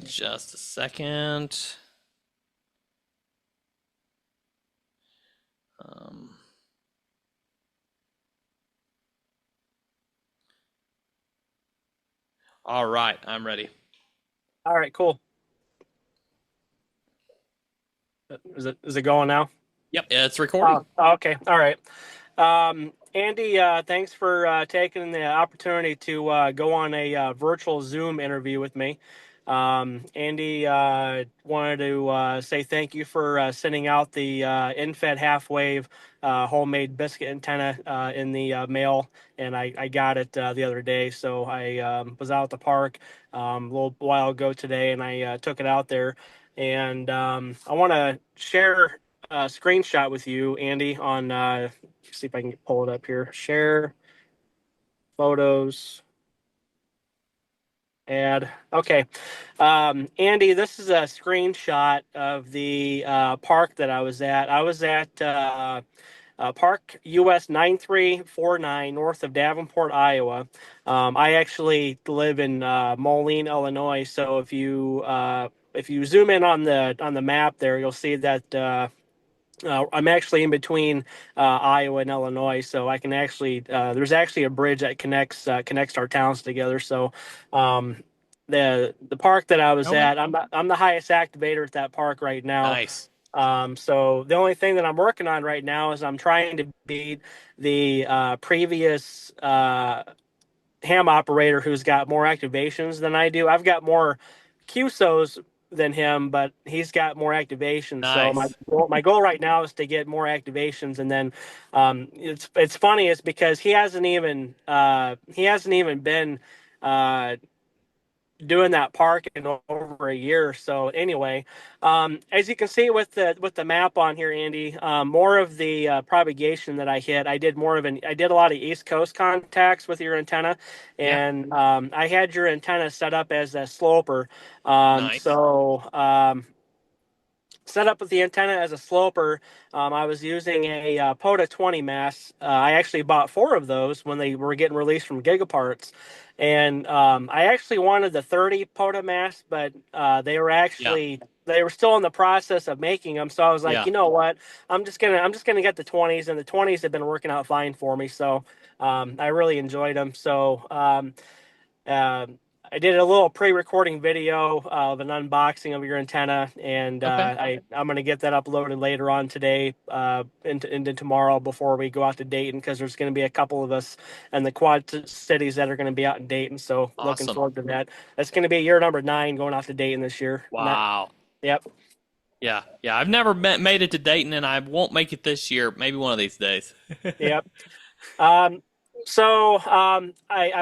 just a second. All right, I'm ready. All right, cool. Is it going now? Yep, it's recording. Okay. All right. Andy, thanks for taking the opportunity to go on a virtual Zoom interview with me. Andy wanted to say thank you for sending out the in-fed half-wave homemade biscuit antenna in the mail, and I got it the other day. So I was out at the park a little while ago today, and I took it out there. And I want to share a screenshot with you, Andy, on see if I can pull it up here. Share photos, add. Okay. Andy, this is a screenshot of the park that I was at. I was at Park US 9349 north of Davenport, Iowa. I actually live in Moline, Illinois. So if you zoom in on the map there, you'll see that I'm actually in between Iowa and Illinois, so I can actually there's actually a bridge that connects our towns together. So um, the park that I was Okay. at, I'm the highest activator at that park right now. Nice. So the only thing that I'm working on right now is I'm trying to beat the previous ham operator who's got more activations than I do. I've got more QSOs than him, but he's got more activations. So Nice. my goal right now is to get more activations, and then it's funny is because he hasn't even been uh, doing that park in over a year. So anyway, as you can see with the map on here, Andy, more of the propagation that I hit, I did a lot of East Coast contacts with your antenna, Yeah. and I had your antenna set up as a sloper. Nice. Set up with the antenna as a sloper. I was using a POTA 20 mass. I actually bought four of those when they were getting released from Gigaparts. And I actually wanted the 30 POTA mass, but Yeah. they were still in the process of making them. So I was like, Yeah. you know what? I'm just gonna get the 20s, and the 20s have been working out fine for me. So I really enjoyed them. So uh, I did a little pre-recording video of an unboxing of your antenna, and Okay. I'm going to get that uploaded later on today into tomorrow before we go out to Dayton, because there's going to be a couple of us in the Quad Cities that are going to be out in Dayton. So looking Awesome. forward to that. That's going to be year number 9 going out to Dayton this year. Not, Wow. yep, Yeah. Yeah. I've never made it to Dayton, and I won't make it this year. Maybe one of these days. yep. I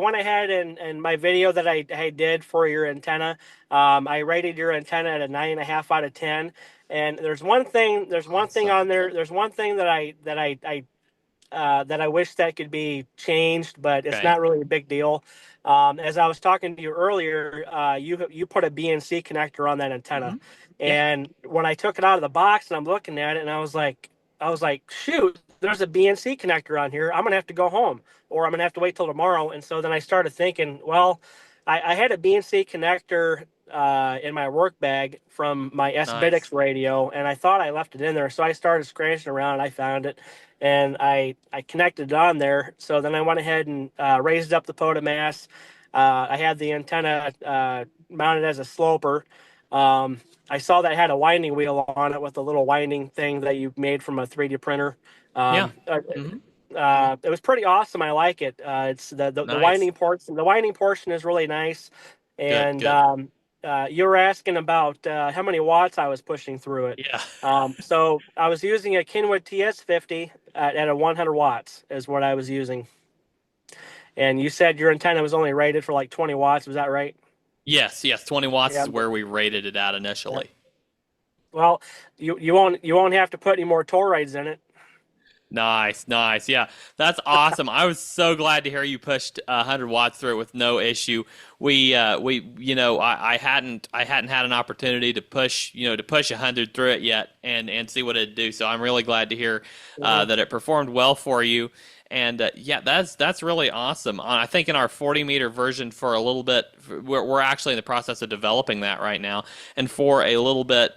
went ahead and my video that I did for your antenna, I rated your antenna at a 9.5 out of 10. And there's one thing Awesome. on there. There's one thing that I wish that could be changed, but it's Okay. not really a big deal. As I was talking to you earlier, you put a BNC connector on that antenna, Hmm. Yeah. and when I took it out of the box and I'm looking at it, and I was like, shoot, there's a BNC connector on here. I'm gonna have to go home, or I'm gonna have to wait till tomorrow. And so then I started thinking, well, I had a BNC connector in my work bag from my Nice. SBITX radio, and I thought I left it in there. So I started scratching around. I found it, and I connected it on there. So then I went ahead and raised up the POTA mass. I had the antenna mounted as a sloper. I saw that had a winding wheel on it with a little winding thing that you made from a 3D printer. Yeah. Um, uh, Hmm. it was pretty awesome. I like it. It's the Nice. winding portion. The winding portion is really nice. Good. And Good. you were asking about how many watts I was pushing through it. Yeah. So I was using a Kenwood TS50 at a 100 watts is what I was using. And you said your antenna was only rated for like 20 watts. Was that right? Yes. Yes. 20 watts Yeah. is where we rated it at Yeah. initially. Well, you won't have to put any more toroids in it. Nice, nice. Yeah, that's awesome. I was so glad to hear you pushed 100 watts through it with no issue. I hadn't had an opportunity to push, to push 100 through it yet and see what it'd do. So I'm really glad to hear Mhm. that it performed well for you. And yeah, that's really awesome. I think in our 40 meter version for a little bit, we're actually in the process of developing that right now. And for a little bit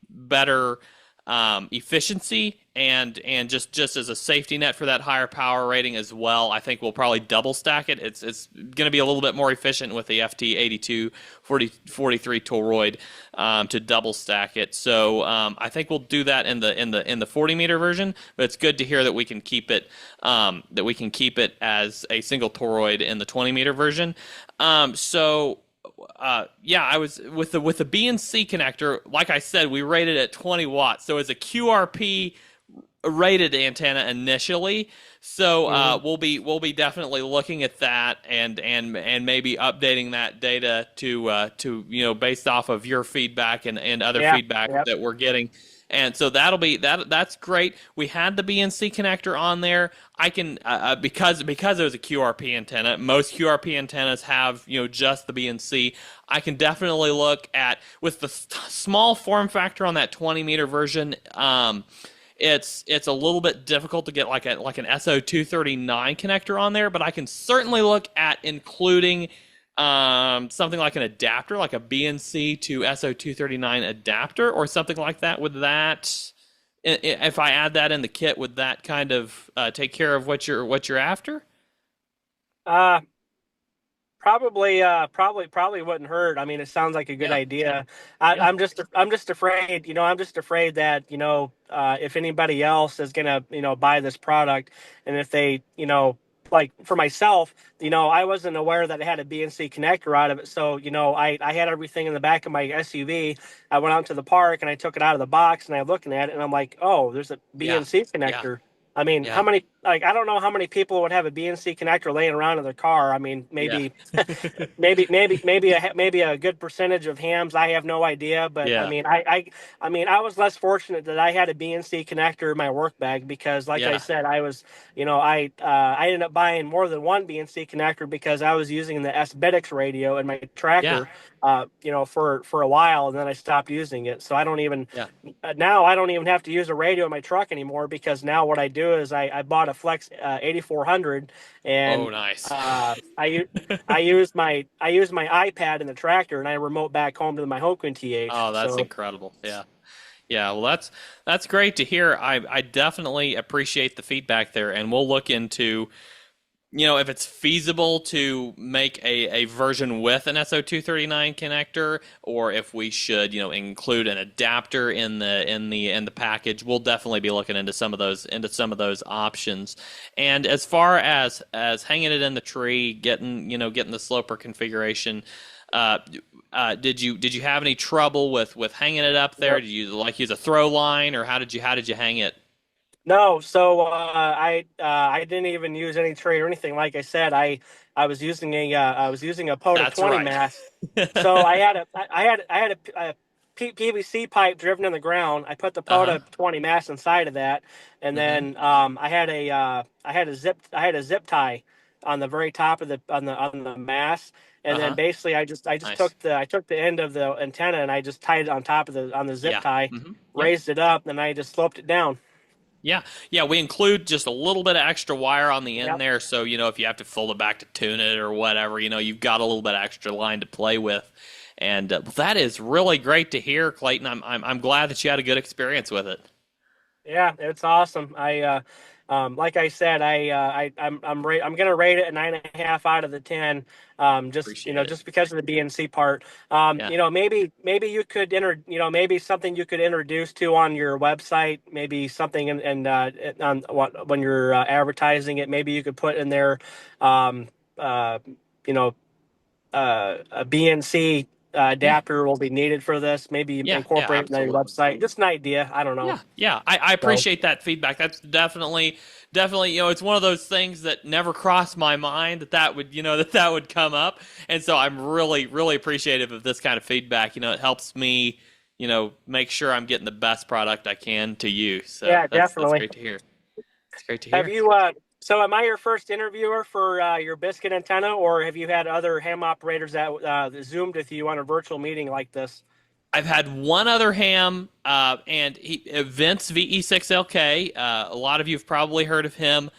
better efficiency and just as a safety net for that higher power rating as well. I think we'll probably double stack it. It's going to be a little bit more efficient with the FT82 43 toroid to double stack it. So I think we'll do that in the 40 meter version. But it's good to hear that we can keep it as a single toroid in the 20 meter version. Yeah, I was with the BNC connector. Like I said, we rated at 20 watts. So it's a QRP rated antenna initially. So Mhm. we'll be definitely looking at that and maybe updating that data to based off of your feedback and other Yeah. feedback Yep. that we're getting. And so that's great. We had the BNC connector on there. I can because it was a QRP antenna. Most QRP antennas have just the BNC. I can definitely look at with the small form factor on that 20 meter version. It's a little bit difficult to get like an SO239 connector on there, but I can certainly look at including something like an adapter, like a BNC to SO239 adapter or something like that. Would that, if I add that in the kit, would that kind of take care of what you're after? Uh, probably wouldn't hurt. I mean, it sounds like a good Yeah, idea. yeah, I'm just afraid, I'm just afraid that, if anybody else is gonna, buy this product, and if they, like for myself, I wasn't aware that it had a BNC connector out of it. So, I had everything in the back of my SUV. I went out to the park and I took it out of the box and I'm looking at it and I'm like, oh, there's a yeah, BNC yeah, connector. I mean, how yeah, many, like, I don't know how many people would have a BNC connector laying around in their car. I mean, yeah, maybe a good percentage of hams. I have no idea, but yeah, I mean, I was less fortunate that I had a BNC connector in my work bag because, like I yeah, said, I ended up buying more than one BNC connector because I was using the SBEDX radio in my yeah, tractor, for a while, and then I stopped using it. So I don't even yeah. now I don't even have to use a radio in my truck anymore because now what I do is I bought a Flex 8400 Oh, and nice. uh, I I use my iPad in the tractor and I remote back home to my Hoken TH. Oh, that's So incredible. Yeah. Yeah, well, that's great to hear. I definitely appreciate the feedback there, and we'll look into if it's feasible to make a version with an SO239 connector, or if we should include an adapter in the package. We'll definitely be looking into some of those options. And as far as hanging it in the tree, getting the sloper configuration. Uh, did you have any trouble with hanging it up there? yep. Did you like use a throw line, or how did you hang it? No, so I didn't even use any trade or anything. Like I said, I was using a POTA That's 20 right. mast. So I had a PVC pipe driven in the ground. I put the Uh-huh. POTA 20 mast inside of that, and Mm-hmm. then I had a zip tie on the very top of the mast. And then Uh-huh. basically I just Nice. took the end of the antenna and I just tied it on top of the zip Yeah. tie, Mm-hmm. Yep. raised it up, and I just sloped it down. Yeah. Yeah. We include just a little bit of extra wire on the end Yep. there, so if you have to fold it back to tune it or whatever, you've got a little bit of extra line to play with. And that is really great to hear, Clayton. I'm glad that you had a good experience with it. Yeah, it's awesome. Like I said, I'm gonna rate it a 9.5 out of the 10. Just Appreciate it. just because of the BNC part. Yeah. Maybe you could maybe something you could introduce to on your website. Maybe something on what when you're advertising it. Maybe you could put in there, um, uh, you know, a BNC Yeah. adapter will be needed for this. Maybe Yeah. Yeah. incorporate it on your Absolutely. website. Just an idea. I don't know. Yeah, yeah, I So. appreciate that feedback. That's definitely, it's one of those things that never crossed my mind that would, that would come up. And so I'm really, really appreciative of this kind of feedback. It helps me, make sure I'm getting the best product I can to you. So Yeah, that's definitely. great to hear. It's great to Have hear. you? So, am I your first interviewer for your Biscuit antenna, or have you had other ham operators that zoomed with you on a virtual meeting like this? I've had one other ham, Vince VE6LK. A lot of you have probably heard of him.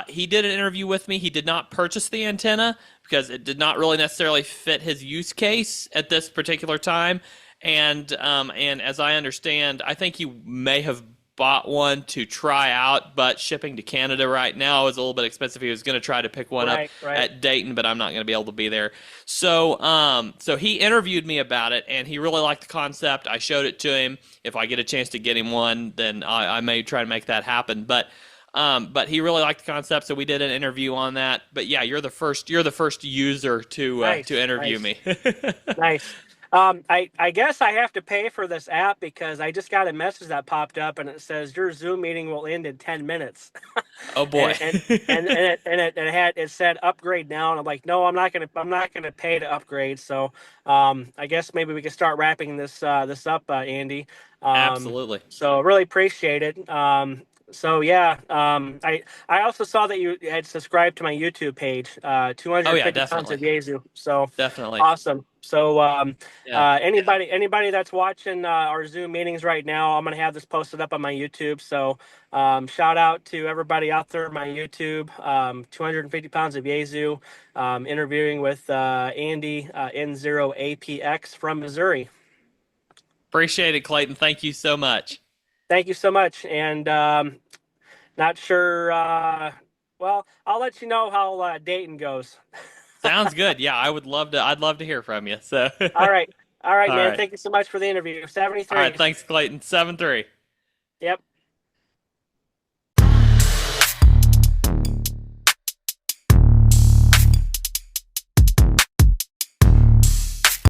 He did an interview with me. He did not purchase the antenna because it did not really necessarily fit his use case at this particular time. And as I understand, I think he may have bought one to try out, but shipping to Canada right now is a little bit expensive. He was going to try to pick one up Right, right. at Dayton, but I'm not going to be able to be there. So he interviewed me about it, and he really liked the concept. I showed it to him. If I get a chance to get him one, then I may try to make that happen. But he really liked the concept, so we did an interview on that. But yeah, you're the first user to Nice, interview nice, me. nice. I guess I have to pay for this app because I just got a message that popped up and it says your Zoom meeting will end in 10 minutes. Oh boy. And it said upgrade now, and I'm like, no, I'm not gonna pay to upgrade. So I guess maybe we can start wrapping this up, Andy. Um, Absolutely. so really appreciate it. So yeah, I also saw that you had subscribed to my YouTube page, Oh 250 yeah, pounds definitely. of Yezu. So Definitely. awesome. So Yeah. anybody that's watching our Zoom meetings right now, I'm gonna have this posted up on my YouTube. So shout out to everybody out there on my YouTube. 250 pounds of Yezu, interviewing with Andy N0APX from Missouri. Appreciate it, Clayton. Thank you so much. Thank you so much. And not sure. Well, I'll let you know how Dayton goes. Sounds good. Yeah, I'd love to hear from you. So, All right. All right, all man. right. Thank you so much for the interview. All right. 73. Thanks, Clayton. 7-3. Yep.